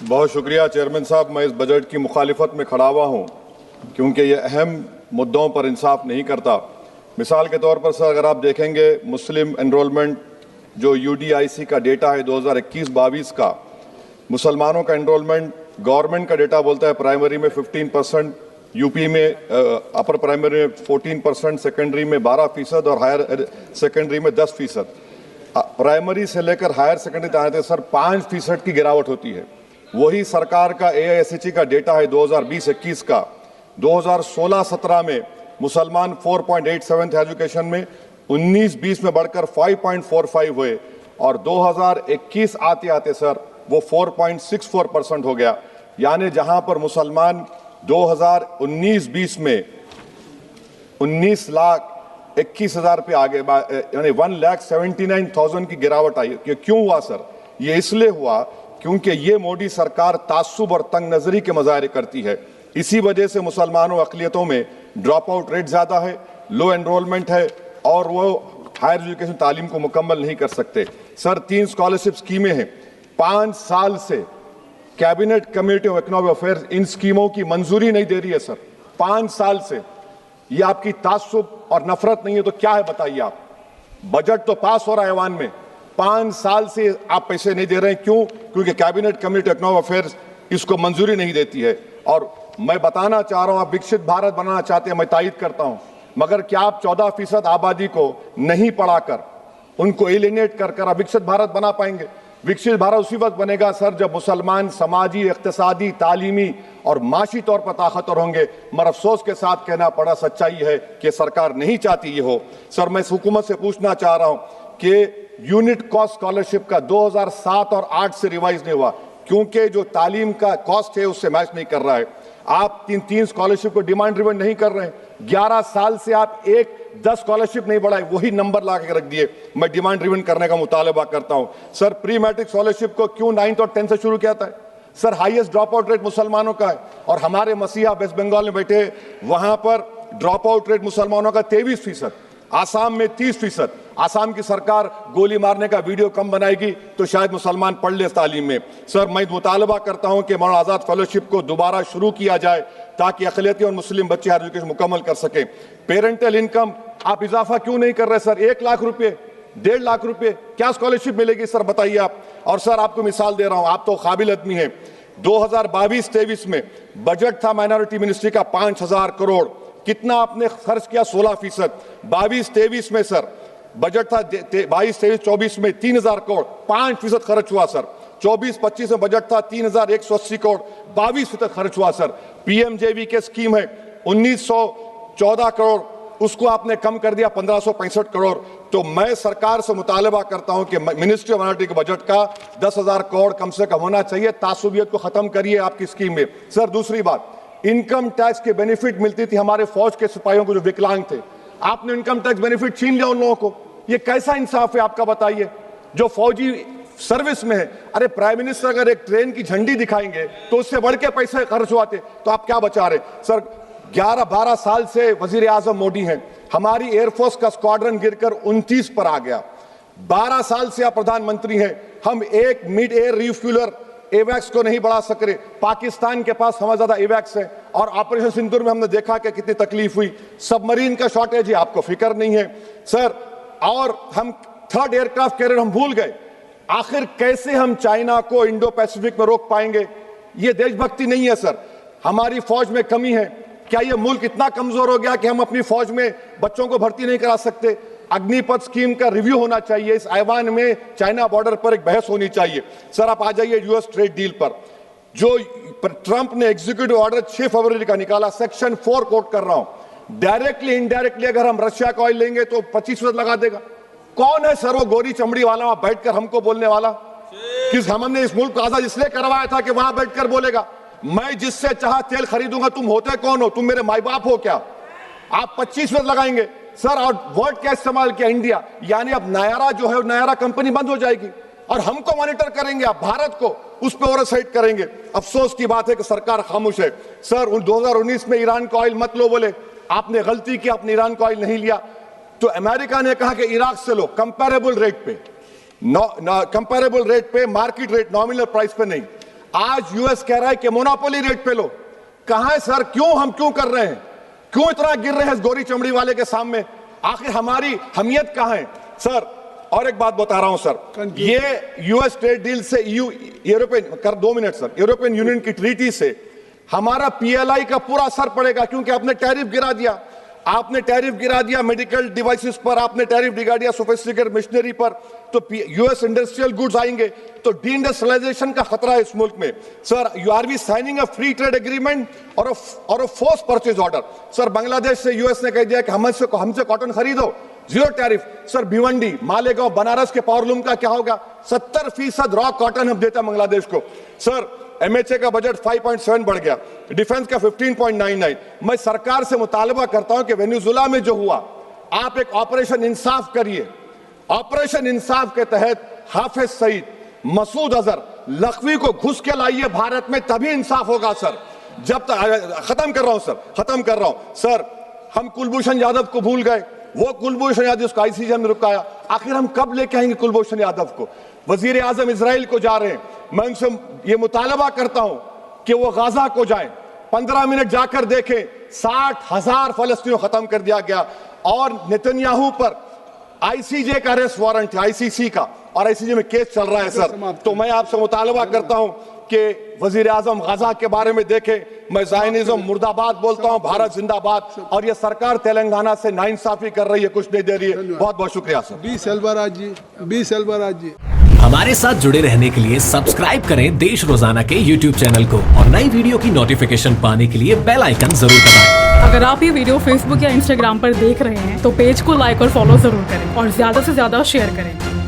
बहुत शुक्रिया चेयरमैन साहब। मैं इस बजट की मुखालिफत में खड़ा हुआ हूँ क्योंकि ये अहम मुद्दों पर इंसाफ नहीं करता। मिसाल के तौर पर सर, अगर आप देखेंगे मुस्लिम एनरोलमेंट जो UDIC का डेटा है 2021-22 का, मुसलमानों का एनरोलमेंट गवर्नमेंट का डेटा बोलता है प्राइमरी में 15%, यूपी में अपर प्राइमरी में 14%, सेकेंडरी में 12% और हायर सेकेंडरी में 10%। प्राइमरी से लेकर हायर सेकेंडरी तक आते सर 5% की गिरावट होती है। वही सरकार का AISHE का डेटा है 2020-21 का, 2016-17 में मुसलमान 4.87 थे एजुकेशन में, 19-20 में बढ़कर 5.45 हुए और 2021 आते आते सर वो 4.64% हो गया। यानी जहां पर मुसलमान 2019-20 में 19,21,000 पे आगे, यानी 1,79,000 की गिरावट आई। ये क्यों हुआ सर? ये इसलिए हुआ क्योंकि ये मोदी सरकार तासुब और तंग नजरी के मज़ाहिर करती है। इसी वजह से मुसलमानों अक़लियतों में ड्रॉप आउट रेट ज़्यादा है, लो एनरोलमेंट है और वो हायर एजुकेशन तालीम को मुकम्मल नहीं कर सकते। सर 3 स्कॉलरशिप स्कीमें हैं, 5 साल से cabinet committee of economic affairs in स्कीमों की मंजूरी नहीं दे रही है सर, 5 साल से। ये आपकी तासुब और नफरत नहीं है तो क्या है बताइए आप? बजट तो पास हो रहा है ऐवान में, 5 साल से आप पैसे नहीं दे रहे हैं। क्यों? क्योंकि cabinet committee of economic affairs इसको मंजूरी नहीं देती है। और मैं बताना चाह रहा हूं, आप विकसित भारत बनाना चाहते हैं, मैं तायद करता हूं, मगर क्या आप 14% आबादी को नहीं पढ़ाकर, उनको एलिनेट कर कर आप विकसित भारत बना पाएंगे? विकसित भारत उसी वक्त बनेगा सर जब मुसलमान समाजी, इक्तिसादी, तालीमी और माशी तौर पर ताकतवर होंगे। मगर अफसोस के साथ कहना पड़ा, सच्चाई है कि सरकार नहीं चाहती ये हो। सर मैं हुकूमत से पूछना चाह रहा हूं कि यूनिट कॉस्ट स्कॉलरशिप का 2007 और 8 से रिवाइज नहीं हुआ क्योंकि जो तालीम का कॉस्ट है उससे मैच नहीं कर रहा है। आप 3 स्कॉलरशिप को डिमांड ड्रिवन नहीं कर रहे हैं। 11 साल से आप 10 स्कॉलरशिप नहीं बढ़ाए, वही नंबर ला के रख दिए। मैं डिमांड ड्रिवन करने का मुतालबा करता हूं। सर प्री मैट्रिक स्कॉलरशिप को क्यों 9th और 10th से शुरू किया था? Sir highest drop out rate मुसलमानों का है और हमारे मसीहा वेस्ट बंगाल में बैठे, वहां पर ड्रॉप आउट रेट मुसलमानों का 23%, आसाम में 30%। आसाम की सरकार गोली मारने का वीडियो कम बनाएगी तो शायद मुसलमान पढ़ ले तालीम में। सर मैं मुतालबा करता हूं कि मौलाना आज़ाद फेलोशिप को दोबारा शुरू किया जाए ताकि अक़लियती और मुस्लिम बच्चे हायर एजुकेशन मुकम्मल कर सके। पेरेंटल इनकम आप इजाफा क्यों नहीं कर रहे सर? 1 लाख रुपये, 1.5 लाख रुपये क्या स्कॉलरशिप मिलेगी सर बताइए आप? और सर आपको मिसाल दे रहा हूं, आप तो काबिल आदमी हैं। 2022-23 में बजट था माइनॉरिटी मिनिस्ट्री का 5,000 करोड़, कितना आपने खर्च किया? 16%। 22-23 में सर बजट था 22-23-24 में 3,000 करोड़, 5% खर्च हुआ सर। 24-25 में बजट था 3,180 करोड़, 22% खर्च हुआ सर। PMJV स्कीम है 1,914 करोड़, उसको आपने कम कर दिया 1,565 करोड़। तो मैं सरकार से मुतालबा करता हूं कि मिनिस्ट्री ऑफ माइनॉरिटी के बजट का 10,000 करोड़ कम से कम होना चाहिए। तासुबियत को खत्म करिए आपकी स्कीम में। सर दूसरी बात, इनकम टैक्स के बेनिफिट मिलती थी हमारे फौज के सिपाहियों को जो विकलांग थे, आपने इनकम टैक्स बेनिफिट छीन लिया उन लोगों को। ये कैसा इंसाफ है आपका बताइए? जो फौजी सर्विस में है, अरे प्राइम मिनिस्टर अगर एक ट्रेन की झंडी दिखाएंगे तो उससे बढ़ के पैसे खर्च हुआते, तो आप क्या बचा रहे? सर 11-12 साल से वजीर आजम मोदी हैं, हमारी एयरफोर्स का स्क्वाड्रन गिरकर 29 पर आ गया। 12 साल से आप प्रधानमंत्री हैं, हम एक मिड एयर रिफ्यूलर एवैक्स को नहीं बढ़ा सक रहे। पाकिस्तान के पास हमें ज्यादा एवैक्स है और ऑपरेशन सिंदूर में हमने देखा कि कितनी तकलीफ हुई। सबमरीन का शॉर्टेज है, आपको फिक्र नहीं है सर। और हम 3rd एयरक्राफ्ट कैरियर हम भूल गए। आखिर कैसे हम चाइना को इंडो पैसिफिक में रोक पाएंगे? ये देशभक्ति नहीं है सर। हमारी फौज में कमी है। क्या ये मुल्क इतना कमजोर हो गया कि हम अपनी फौज में बच्चों को भर्ती नहीं करा सकते? अग्निपथ स्कीम का रिव्यू होना चाहिए। इस ऐवान में चाइना बॉर्डर पर एक बहस होनी चाहिए। सर आप आ जाइए US ट्रेड डील पर, जो ट्रंप ने एग्जीक्यूटिव ऑर्डर 6 फरवरी का निकाला, सेक्शन 4 कोट कर रहा हूं, डायरेक्टली इनडायरेक्टली अगर हम रशिया का ऑयल लेंगे तो 25% लगा देगा। कौन है सर वो गोरी चमड़ी वाला वहां बैठकर हमको बोलने वाला? किस हमने इस मुल्क को आजाद इसलिए करवाया था कि वहां बैठकर बोलेगा मैं जिससे चाह तेल खरीदूंगा। तुम होते कौन हो? तुम मेरे माई बाप हो क्या? आप 25% लगाएंगे सर। और वर्ड क्या इस्तेमाल किया? इंडिया। यानी अब नायरा जो है, नायरा कंपनी बंद हो जाएगी और हमको मॉनिटर करेंगे आप, भारत को उस पर ओवरसाइट करेंगे। अफसोस की बात है कि सरकार खामोश है। सर 2019 में ईरान का ऑयल मत लो बोले, आपने गलती की, आपने ईरान का ऑयल नहीं लिया। तो अमेरिका ने कहा कि इराक से लो, कंपेरेबल रेट पे, कंपेरेबल रेट पे, मार्केट रेट, नॉमिनल प्राइस पे नहीं। आज यूएस कह रहा है कि मोनोपोली रेट पे लो। कहां है सर? हम क्यों कर रहे हैं? क्यों इतना गिर रहे हैं इस गोरी चमड़ी वाले के सामने? आखिर हमारी हमियत कहां है सर? और एक बात बता रहा हूं सर, ये यूएस ट्रेड डील से European 2 minute sir, European union की ट्रीटी से हमारा पीएलआई का पूरा असर पड़ेगा, क्योंकि आपने टैरिफ गिरा दिया। आपने टैरिफ गिरा दिया मेडिकल डिवाइसेस पर, आपने टैरिफ गिरा दिया सोफिस्टिकेटेड मशीनरी पर, तो यूएस इंडस्ट्रियल गुड्स आएंगे, तो डी-इंडस्ट्रियलाइजेशन का खतरा है इस मुल्क में। Sir, you are we signing a free trade agreement और a force purchase order? Sir, Bangladesh से यूएस ने कह दिया कि हमसे कॉटन खरीदो, 0 टैरिफ। सर, भिवंडी, मालेगांव, बनारस के पावरलूम का क्या होगा? 70% रॉ कॉटन हम देते हैं बांग्लादेश को। सर, एमएचए का बजट 5.7 बढ़ गया, डिफेंस का 15.99। मैं सरकार से मुतालबा करता हूं कि वेनेजुएला में जो हुआ, आप एक ऑपरेशन इंसाफ करिए। ऑपरेशन इंसाफ के तहत हाफिज सईद, मसूद अजहर, लखवी को घुस के लाइए भारत में, तभी इंसाफ होगा सर। जब तक खत्म कर रहा हूं सर, हम कुलभूषण यादव को भूल गए। वो कुलभूषण यादव जिसको आईसीजे में रुकाया, आखिर हम कब लेके आएंगे कुलभूषण यादव को? वजीर आजम इजराइल को जा रहे हैं, मैं उनसे ये मुतालबा करता हूं कि वो गाजा को जाएं, 15 मिनट जाकर देखें, 60,000 फलस्तीनियों खत्म कर दिया गया। और नेतन्याहू पर आईसीजे का अरेस्ट वारंट है, आईसीसी का, और आईसीजे में केस चल रहा है सर। तो मैं आपसे मुतालबा करता हूं कि वजीर आजम गाजा के बारे में देखें। मैं ज़ायनिज़्म मुर्दाबाद बोलता हूं, भारत जिंदाबाद। और ये सरकार तेलंगाना से नाइंसाफी कर रही है, कुछ नहीं दे रही है। बहुत बहुत शुक्रिया सर। बी सेल्वराज जी। हमारे साथ जुड़े रहने के लिए सब्सक्राइब करें देश रोजाना के YouTube चैनल को और नई वीडियो की नोटिफिकेशन पाने के लिए बेल आइकन जरूर दबाएं। अगर आप ये वीडियो Facebook या Instagram पर देख रहे हैं तो पेज को लाइक और फॉलो जरूर करें और ज्यादा से ज्यादा शेयर करें।